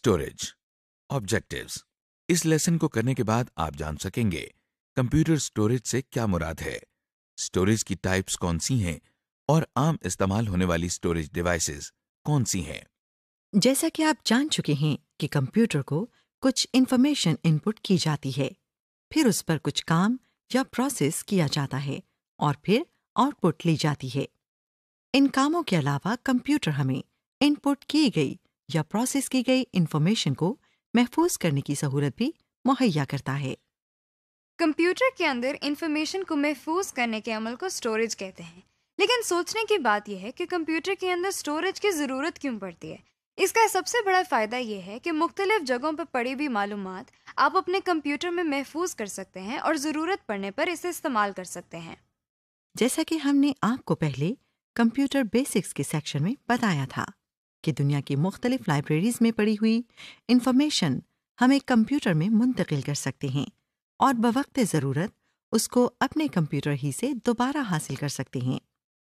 Storage objectives. इस lesson को करने के बाद आप जान सकेंगे कंप्यूटर स्टोरेज से क्या मुराद है, स्टोरेज की टाइप्स कौन सी हैं और आम इस्तेमाल होने वाली स्टोरेज डिवाइसेस कौन सी हैं। जैसा कि आप जान चुके हैं कि कंप्यूटर को कुछ इंफॉर्मेशन इनपुट की जाती है, फिर उस पर कुछ काम या प्रोसेस किया जाता है और फिर आउटपुट ली जाती है। इन कामों के अलावा कंप्यूटर हमें इनपुट की गई या प्रोसेस की गई इंफॉर्मेशन को महफूज करने की सहूलत भी मुहैया करता है। कंप्यूटर के अंदर इंफॉर्मेशन को महफूज करने के अमल को स्टोरेज कहते हैं। लेकिन सोचने की बात यह है कि कंप्यूटर के अंदर स्टोरेज की ज़रूरत क्यों पड़ती है। इसका सबसे बड़ा फ़ायदा यह है कि मुख्तलिफ जगहों पर पड़ी हुई मालूमात आप अपने कंप्यूटर में महफूज कर सकते हैं और ज़रूरत पड़ने पर इसे इस्तेमाल कर सकते हैं। जैसा कि हमने आपको पहले कंप्यूटर बेसिक्स के सेक्शन में बताया था कि दुनिया की मुख्तलिफ लाइब्रेरीज में पड़ी हुई इंफॉर्मेशन हम एक कंप्यूटर में मुंतकिल कर सकते हैं और बवक्त ज़रूरत उसको अपने कंप्यूटर ही से दोबारा हासिल कर सकते हैं।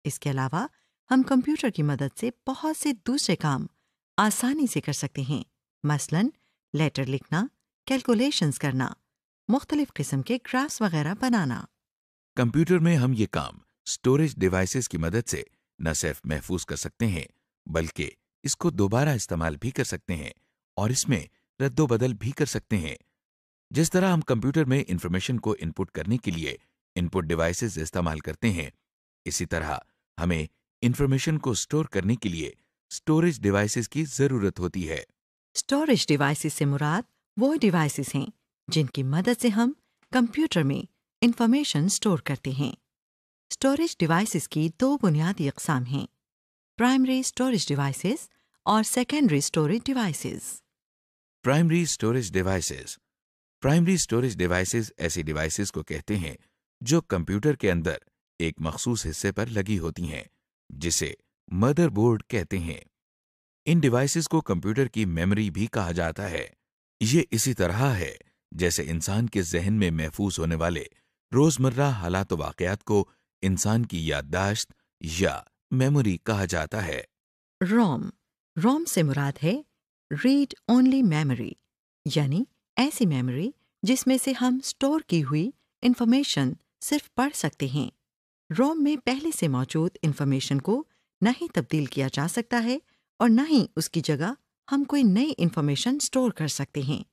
इसके अलावा हम कंप्यूटर की मदद से बहुत से दूसरे काम आसानी से कर सकते हैं, मसलन लेटर लिखना, कैलकुलेशंस करना, मुख्तलिफ किस्म के ग्राफ्स वगैरह बनाना। कंप्यूटर में हम ये काम स्टोरेज डिवाइसेस की मदद से न सिर्फ महफूज कर सकते हैं बल्कि इसको दोबारा इस्तेमाल भी कर सकते हैं और इसमें रद्दोबदल भी कर सकते हैं। जिस तरह हम कंप्यूटर में इंफॉर्मेशन को इनपुट करने के लिए इनपुट डिवाइसेस इस्तेमाल करते हैं, इसी तरह हमें इंफॉर्मेशन को स्टोर करने के लिए स्टोरेज डिवाइसेस की जरूरत होती है। स्टोरेज डिवाइसेस से मुराद वो डिवाइसेस हैं जिनकी मदद से हम कंप्यूटर में इंफॉर्मेशन स्टोर करते हैं। स्टोरेज डिवाइसेस की दो बुनियादी अक़साम हैं, प्राइमरी स्टोरेज डिवाइसेस और secondary storage devices. Primary storage devices. Primary storage devices ऐसी डिवाइसेस को कहते हैं जो कंप्यूटर के अंदर एक मखसूस हिस्से पर लगी होती हैं, जिसे मदरबोर्ड कहते हैं। इन डिवाइसेस को कंप्यूटर की मेमोरी भी कहा जाता है। ये इसी तरह है जैसे इंसान के जहन में महफूज होने वाले रोजमर्रा हालात वाक़यात को इंसान की याददाश्त या मेमोरी कहा जाता है। रोम से मुराद है रीड ओनली मेमोरी, यानी ऐसी मेमोरी जिसमें से हम स्टोर की हुई इंफॉर्मेशन सिर्फ पढ़ सकते हैं। रोम में पहले से मौजूद इंफॉर्मेशन को न ही तब्दील किया जा सकता है और न ही उसकी जगह हम कोई नई इंफॉर्मेशन स्टोर कर सकते हैं।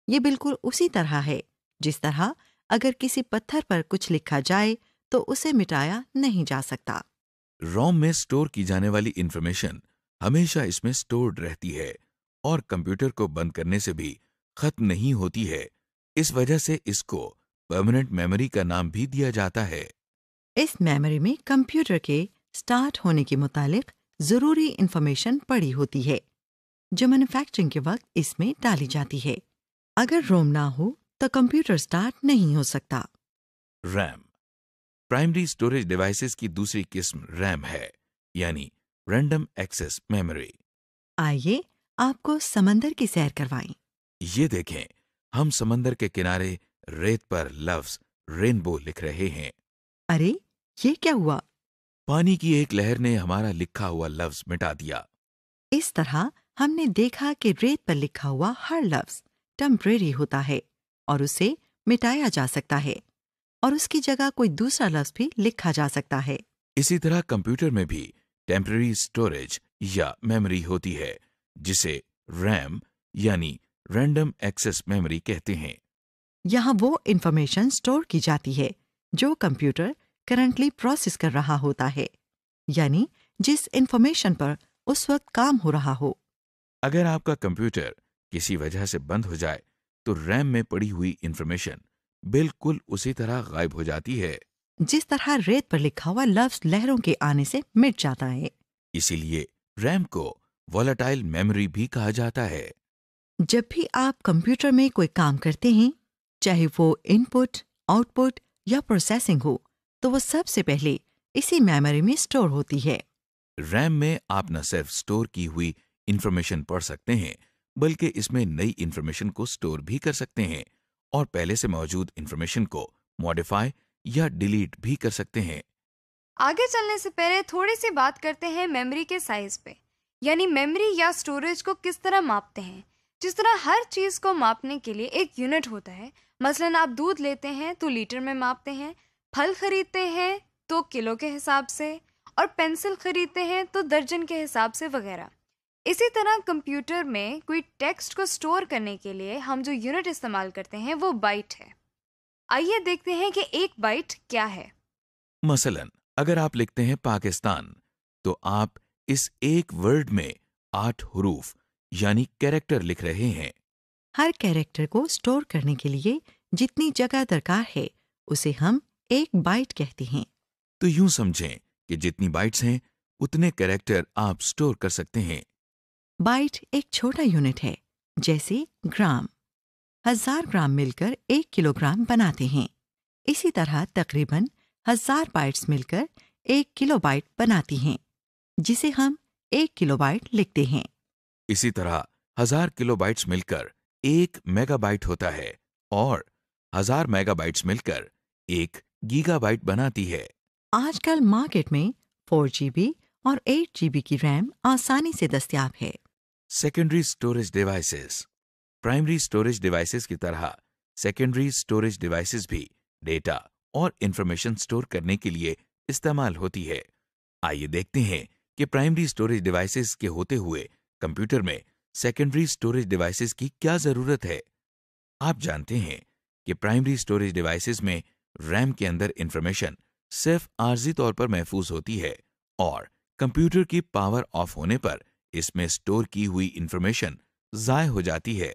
ये बिल्कुल उसी तरह है जिस तरह अगर किसी पत्थर पर कुछ लिखा जाए तो उसे मिटाया नहीं जा सकता। रोम में स्टोर की जाने वाली इंफॉर्मेशन हमेशा इसमें स्टोर्ड रहती है और कंप्यूटर को बंद करने से भी खत्म नहीं होती है। इस वजह से इसको परमानेंट मेमोरी का नाम भी दिया जाता है। इस मेमोरी में कंप्यूटर के स्टार्ट होने के मुतालिक जरूरी इंफॉर्मेशन पड़ी होती है जो मैन्युफैक्चरिंग के वक्त इसमें डाली जाती है। अगर रोम ना हो तो कंप्यूटर स्टार्ट नहीं हो सकता। रैम। प्राइमरी स्टोरेज डिवाइसेस की दूसरी किस्म रैम है, यानी रैंडम एक्सेस मेमोरी। आइए आपको समंदर की सैर करवाएं। ये देखें, हम समंदर के किनारे रेत पर लफ्ज रेनबो लिख रहे हैं। अरे ये क्या हुआ? पानी की एक लहर ने हमारा लिखा हुआ लफ्ज मिटा दिया। इस तरह हमने देखा कि रेत पर लिखा हुआ हर लफ्ज टेम्परेरी होता है और उसे मिटाया जा सकता है और उसकी जगह कोई दूसरा लफ्ज भी लिखा जा सकता है। इसी तरह कंप्यूटर में भी टेम्परेरी स्टोरेज या मेमोरी होती है, जिसे रैम यानी रैंडम एक्सेस मेमोरी कहते हैं। यहाँ वो इंफॉर्मेशन स्टोर की जाती है जो कंप्यूटर करंटली प्रोसेस कर रहा होता है, यानी जिस इंफॉर्मेशन पर उस वक्त काम हो रहा हो। अगर आपका कंप्यूटर किसी वजह से बंद हो जाए तो रैम में पड़ी हुई इंफॉर्मेशन बिल्कुल उसी तरह गायब हो जाती है, जिस तरह रेत पर लिखा हुआ लफ्ज लहरों के आने से मिट जाता है। इसीलिए रैम को वॉलेटाइल मेमोरी भी कहा जाता है। जब भी आप कंप्यूटर में कोई काम करते हैं, चाहे वो इनपुट, आउटपुट या प्रोसेसिंग हो, तो वो सबसे पहले इसी मेमोरी में स्टोर होती है। रैम में आप न सिर्फ स्टोर की हुई इंफॉर्मेशन पढ़ सकते हैं बल्कि इसमें नई इंफॉर्मेशन को स्टोर भी कर सकते हैं और पहले से मौजूद इंफॉर्मेशन को मॉडिफाई या डिलीट भी कर सकते हैं। आगे चलने से पहले थोड़ी सी बात करते हैं मेमोरी के साइज पे, यानी मेमोरी या स्टोरेज को किस तरह मापते हैं। जिस तरह हर चीज को मापने के लिए एक यूनिट होता है, मसलन आप दूध लेते हैं तो लीटर में मापते हैं, फल खरीदते हैं तो किलो के हिसाब से, और पेंसिल खरीदते हैं तो दर्जन के हिसाब से वगैरह। इसी तरह कंप्यूटर में कोई टेक्स्ट को स्टोर करने के लिए हम जो यूनिट इस्तेमाल करते हैं वो बाइट है। आइए देखते हैं कि एक बाइट क्या है। मसलन अगर आप लिखते हैं पाकिस्तान, तो आप इस एक वर्ड में 8 हुरूफ यानी कैरेक्टर लिख रहे हैं। हर कैरेक्टर को स्टोर करने के लिए जितनी जगह दरकार है उसे हम एक बाइट कहते हैं। तो यूं समझें कि जितनी बाइट्स हैं उतने कैरेक्टर आप स्टोर कर सकते हैं। बाइट एक छोटा यूनिट है, जैसे ग्राम। 1000 ग्राम मिलकर 1 किलोग्राम बनाते हैं। इसी तरह तकरीबन 1000 बाइट्स मिलकर 1 किलोबाइट बनाती हैं, जिसे हम 1 किलोबाइट लिखते हैं। इसी तरह 1000 किलोबाइट्स मिलकर 1 मेगाबाइट होता है और 1000 मेगाबाइट्स मिलकर 1 गीगाबाइट बनाती है। आजकल मार्केट में 4 GB और 8 GB की रैम आसानी से दस्तयाब है। Secondary storage devices. Primary storage devices की तरह सेकेंडरी स्टोरेज डिवाइसेस भी डेटा और इंफॉर्मेशन स्टोर करने के लिए इस्तेमाल होती है। आइए देखते हैं कि प्राइमरी स्टोरेज डिवाइसेस के होते हुए कंप्यूटर में सेकेंडरी स्टोरेज डिवाइसेस की क्या जरूरत है। आप जानते हैं कि प्राइमरी स्टोरेज डिवाइसेस में रैम के अंदर इंफॉर्मेशन सिर्फ आर्जी तौर पर महफूज होती है और कंप्यूटर की पावर ऑफ होने पर इसमें स्टोर की हुई इंफॉर्मेशन ज़ाय हो जाती है।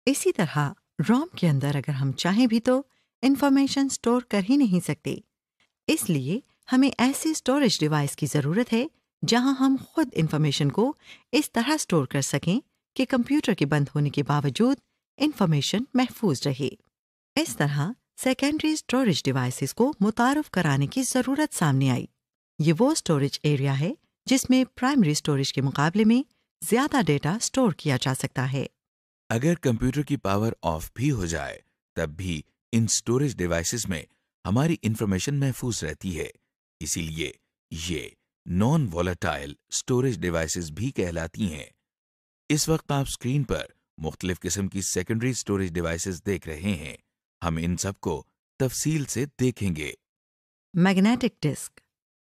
इसी तरह रोम के अंदर अगर हम चाहें भी तो इंफॉर्मेशन स्टोर कर ही नहीं सकते। इसलिए हमें ऐसे स्टोरेज डिवाइस की ज़रूरत है जहां हम खुद इंफॉर्मेशन को इस तरह स्टोर कर सकें कि कंप्यूटर के बंद होने के बावजूद इंफॉर्मेशन महफूज रहे। इस तरह सेकेंडरी स्टोरेज डिवाइसेस को मुतारफ कराने की ज़रूरत सामने आई। ये वो स्टोरेज एरिया है जिसमें प्राइमरी स्टोरेज के मुकाबले में ज़्यादा डेटा स्टोर किया जा सकता है। अगर कंप्यूटर की पावर ऑफ भी हो जाए तब भी इन स्टोरेज डिवाइसेस में हमारी इंफॉर्मेशन महफूज रहती है। इसीलिए ये नॉन वॉलेटाइल स्टोरेज डिवाइसेस भी कहलाती हैं। इस वक्त आप स्क्रीन पर मुख्तलिफ किस्म की सेकेंडरी स्टोरेज डिवाइसेस देख रहे हैं। हम इन सब को तफसील से देखेंगे। Magnetic disk.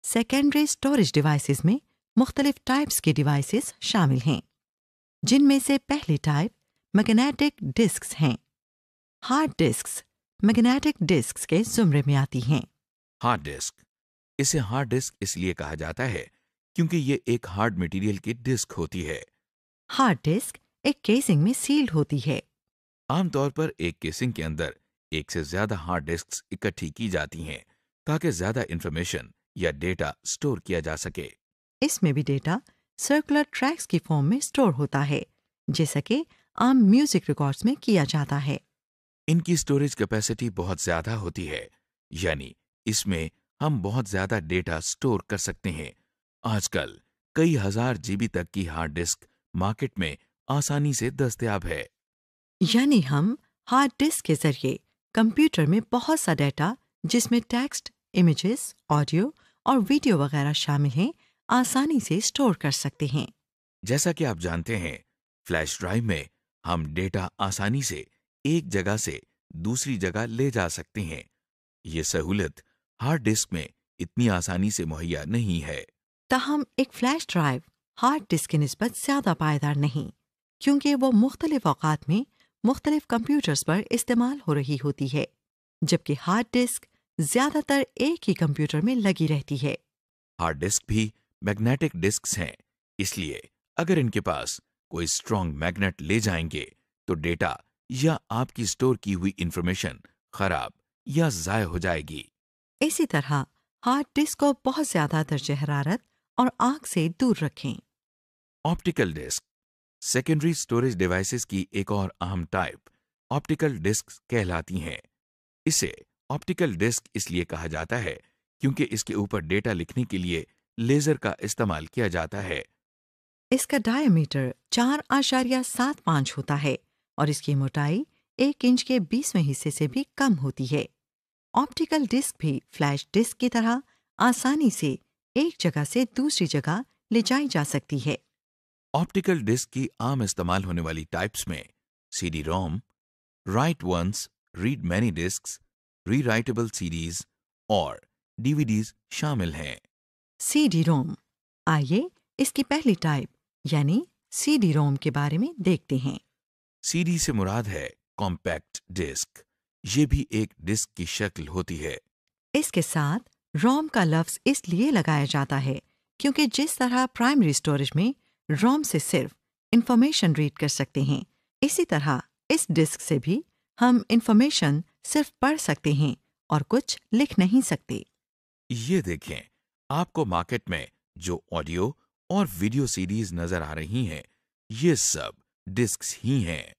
Secondary storage devices में मुख्तलिफ टाइप्स के डिवाइसेस शामिल हैं, जिनमें से पहली टाइप मैग्नेटिक डिस्क्स हैं। हार्ड डिस्क्स मैग्नेटिक डिस्क्स के जुमरे में आती हैं। Hard disk. इसे हार्ड डिस्क इसलिए कहा जाता है क्योंकि ये एक हार्ड मटेरियल की डिस्क होती है। हार्ड डिस्क एक केसिंग में सील्ड होती है। आमतौर पर एक केसिंग के अंदर एक से ज्यादा हार्ड डिस्क्स इकट्ठी की जाती हैं ताकि ज्यादा इंफॉर्मेशन या डेटा स्टोर किया जा सके। इसमें भी डेटा सर्कुलर ट्रैक्स की फॉर्म में स्टोर होता है, जैसा कि आम म्यूजिक रिकॉर्ड्स में किया जाता है। इनकी स्टोरेज कैपेसिटी बहुत ज्यादा होती है, यानी इसमें हम बहुत ज्यादा डेटा स्टोर कर सकते हैं। आजकल कई हजार जीबी तक की हार्ड डिस्क मार्केट में आसानी से दस्तयाब है। यानी हम हार्ड डिस्क के जरिए कंप्यूटर में बहुत सा डेटा, जिसमें टेक्स्ट, इमेजेस, ऑडियो और वीडियो वगैरह शामिल हैं, आसानी से स्टोर कर सकते हैं। जैसा कि आप जानते हैं, फ्लैश ड्राइव में हम डेटा आसानी से एक जगह से दूसरी जगह ले जा सकते हैं। ये सहूलत हार्ड डिस्क में इतनी आसानी से मुहैया नहीं है। ताहम एक फ्लैश ड्राइव हार्ड डिस्क की निस्बत ज़्यादा पायदार नहीं, क्योंकि वो मुख्तलिफ औकात में मुख्तलिफ कंप्यूटर्स पर इस्तेमाल हो रही होती है, जबकि हार्ड डिस्क ज़्यादातर एक ही कंप्यूटर में लगी रहती है। हार्ड डिस्क भी मैग्नेटिक डिस्क्स हैं, इसलिए अगर इनके पास कोई स्ट्रॉन्ग मैग्नेट ले जाएंगे तो डेटा या आपकी स्टोर की हुई इंफॉर्मेशन खराब या ज़ाय हो जाएगी। इसी तरह हार्ड डिस्क को बहुत ज़्यादा दर्जे हरारत और आग से दूर रखें। Optical disc. Secondary storage devices की एक और अहम टाइप ऑप्टिकल डिस्क कहलाती हैं। इसे ऑप्टिकल डिस्क इसलिए कहा जाता है क्योंकि इसके ऊपर डेटा लिखने के लिए लेजर का इस्तेमाल किया जाता है। इसका डायमीटर 4.75 होता है और इसकी मोटाई 1 इंच के 20वें हिस्से से भी कम होती है। ऑप्टिकल डिस्क भी फ्लैश डिस्क की तरह आसानी से एक जगह से दूसरी जगह ले जाई जा सकती है। ऑप्टिकल डिस्क की आम इस्तेमाल होने वाली टाइप्स में CD ROM, write once, read many discs, rewritable CDs और डीवीडीज शामिल हैं। CD ROM. आइए इसकी पहली टाइप यानी सीडी रोम के बारे में देखते हैं। सीडी से मुराद है कॉम्पैक्ट डिस्क। ये भी एक डिस्क की शक्ल होती है। इसके साथ रोम का लफ्ज इसलिए लगाया जाता है क्योंकि जिस तरह प्राइमरी स्टोरेज में रोम से सिर्फ इंफॉर्मेशन रीड कर सकते हैं, इसी तरह इस डिस्क से भी हम इंफॉर्मेशन सिर्फ पढ़ सकते हैं और कुछ लिख नहीं सकते। ये देखें, आपको मार्केट में जो ऑडियो और वीडियो सीडीज नजर आ रही हैं, ये सब डिस्क्स ही हैं।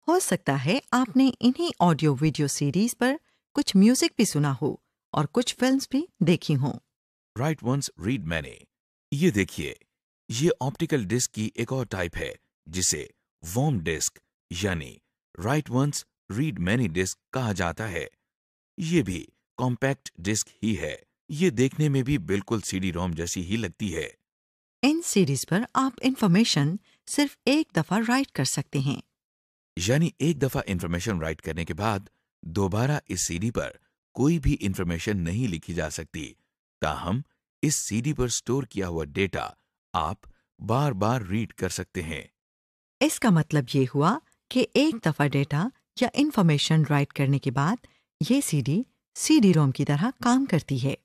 हो सकता है आपने इन्हीं ऑडियो वीडियो सीरीज पर कुछ म्यूजिक भी सुना हो और कुछ फिल्म्स भी देखी हों। Write once read many. ये देखिए, ये ऑप्टिकल डिस्क की एक और टाइप है जिसे वॉर्म डिस्क यानी write once read many disc कहा जाता है। ये भी कॉम्पैक्ट डिस्क ही है। ये देखने में भी बिल्कुल सीडी रोम जैसी ही लगती है। इन सीरीज पर आप इंफॉर्मेशन सिर्फ एक दफा राइट कर सकते हैं। यानी एक दफा इंफॉर्मेशन राइट करने के बाद दोबारा इस सीडी पर कोई भी इंफॉर्मेशन नहीं लिखी जा सकती। ताहम इस सीडी पर स्टोर किया हुआ डेटा आप बार बार रीड कर सकते हैं। इसका मतलब ये हुआ कि एक दफा डेटा या इंफॉर्मेशन राइट करने के बाद ये सीडी रोम की तरह काम करती है।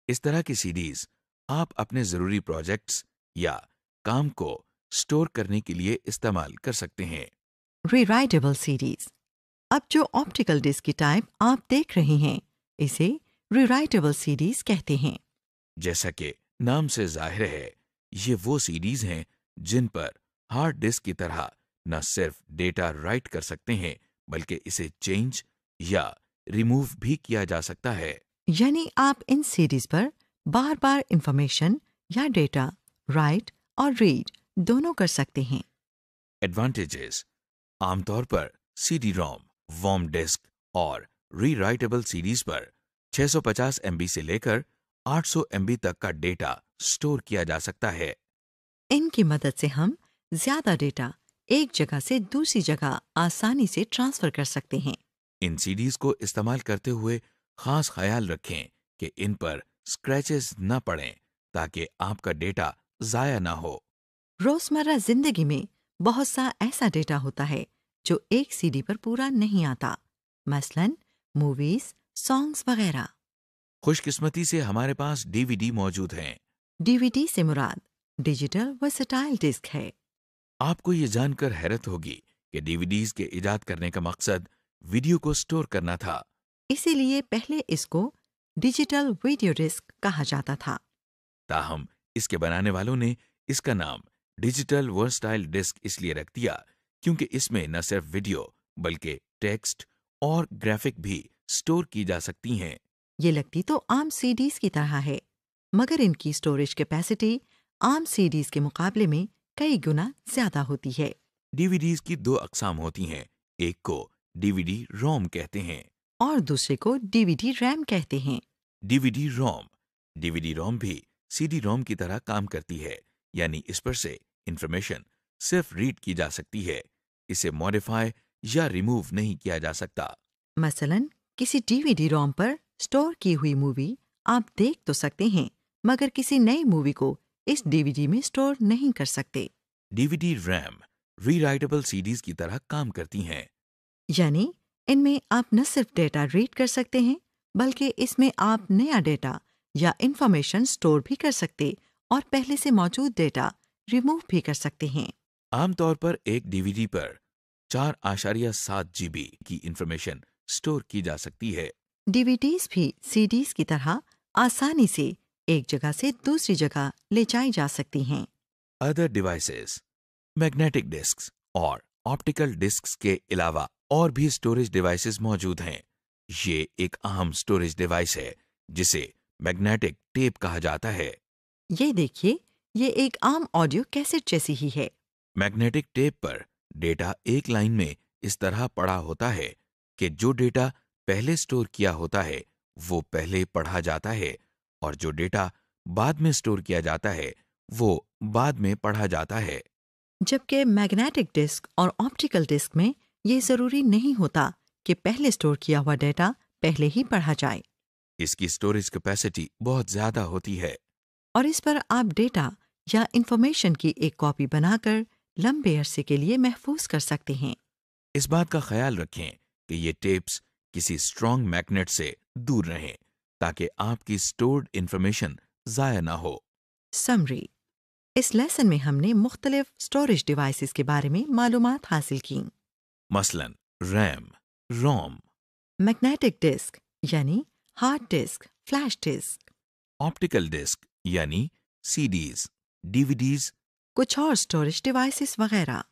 इस तरह की सीडीज आप अपने जरूरी प्रोजेक्ट्स या काम को स्टोर करने के लिए इस्तेमाल कर सकते हैं। Rewritable series. अब जो ऑप्टिकल डिस्क की टाइप आप देख रहे हैं, इसे रीराइटेबल सीरीज कहते हैं। जैसा कि नाम से जाहिर है, ये वो सीडीज हैं जिन पर हार्ड डिस्क की तरह न सिर्फ डेटा राइट कर सकते हैं बल्कि इसे चेंज या रिमूव भी किया जा सकता है। यानी आप इन सीरीज पर बार बार इंफॉर्मेशन या डेटा राइट और रीड दोनों कर सकते हैं। एडवांटेजेस। आमतौर पर सीडी रोम, वॉर्म डिस्क और रीराइटेबल सीडीज पर 650 MB से लेकर 800 MB तक का डेटा स्टोर किया जा सकता है। इनकी मदद से हम ज्यादा डेटा एक जगह से दूसरी जगह आसानी से ट्रांसफर कर सकते हैं। इन सीडीज को इस्तेमाल करते हुए खास ख्याल रखें कि इन पर स्क्रैचेस न पड़ें ताकि आपका डेटा जाया ना हो। रोजमर्रा जिंदगी में बहुत सा ऐसा डेटा होता है जो एक सीडी पर पूरा नहीं आता, मसलन मूवीज, सॉन्ग्स वगैरह। खुशकिस्मती से हमारे पास डीवीडी मौजूद हैं। डीवीडी से मुराद डिजिटल वर्सेटाइल डिस्क है। आपको ये जानकर हैरत होगी कि डीवीडीज के इजाद करने का मकसद वीडियो को स्टोर करना था। इसीलिए पहले इसको डिजिटल वीडियो डिस्क कहा जाता था। ताहम इसके बनाने वालों ने इसका नाम डिजिटल वर्सटाइल डिस्क इसलिए रख दिया क्योंकि इसमें न सिर्फ वीडियो बल्कि टेक्स्ट और ग्राफिक भी स्टोर की जा सकती हैं। ये लगती तो आम सीडीज की तरह है, मगर इनकी स्टोरेज कैपेसिटी आम सीडीज के मुकाबले में कई गुना ज्यादा होती है। डीवीडीज की दो अकसाम होती हैं। एक को डीवीडी रोम कहते हैं और दूसरे को डीवीडी रैम कहते हैं। डीवीडी रोम भी सीडी रोम की तरह काम करती है, यानी इस पर से इंफॉर्मेशन सिर्फ रीड की जा सकती है। इसे मॉडिफाई या रिमूव नहीं किया जा सकता। मसलन किसी डीवीडी रोम पर स्टोर की हुई मूवी आप देख तो सकते हैं, मगर किसी नई मूवी को इस डीवीडी में स्टोर नहीं कर सकते। डीवीडी रैम रीराइटेबल सीडीज की तरह काम करती हैं। यानी इनमें आप न सिर्फ डेटा रीड कर सकते हैं, बल्कि इसमें आप नया डेटा या इंफॉर्मेशन स्टोर भी कर सकते और पहले से मौजूद डेटा रिमूव भी कर सकते हैं। आमतौर पर एक डीवीडी पर 4.7 GB की इंफॉर्मेशन स्टोर की जा सकती है। डीवीडीज भी सीडीज की तरह आसानी से एक जगह से दूसरी जगह ले जाई जा सकती हैं। Other devices. मैग्नेटिक डिस्क्स और ऑप्टिकल डिस्क्स के अलावा और भी स्टोरेज डिवाइसेस मौजूद हैं। ये एक अहम स्टोरेज डिवाइस है जिसे मैग्नेटिक टेप कहा जाता है। ये देखिए, ये एक आम ऑडियो कैसेट जैसी ही है। मैग्नेटिक टेप पर डेटा एक लाइन में इस तरह पड़ा होता है कि जो डेटा पहले स्टोर किया होता है वो पहले पढ़ा जाता है और जो डेटा बाद में स्टोर किया जाता है वो बाद में पढ़ा जाता है। जबकि मैग्नेटिक डिस्क और ऑप्टिकल डिस्क में ये ज़रूरी नहीं होता कि पहले स्टोर किया हुआ डेटा पहले ही पढ़ा जाए, इसकी स्टोरेज कैपेसिटी बहुत ज्यादा होती है। और इस पर आप डेटा या इंफॉर्मेशन की एक कॉपी बनाकर लंबे अरसे के लिए महफूज कर सकते हैं। इस बात का ख्याल रखें कि ये टेप्स किसी स्ट्रॉन्ग मैग्नेट से दूर रहें ताकि आपकी स्टोर्ड इंफॉर्मेशन ज़ाया ना हो। समरी: इस लेसन में हमने मुख्तलिफ स्टोरेज डिवाइसेस के बारे में मालूमात हासिल की। मसलन रैम, रोम, मैग्नेटिक डिस्क यानी hard disk, flash disk, optical disc यानी सीडीज, डीवीडीज, कुछ और स्टोरेज डिवाइसेस वगैरह।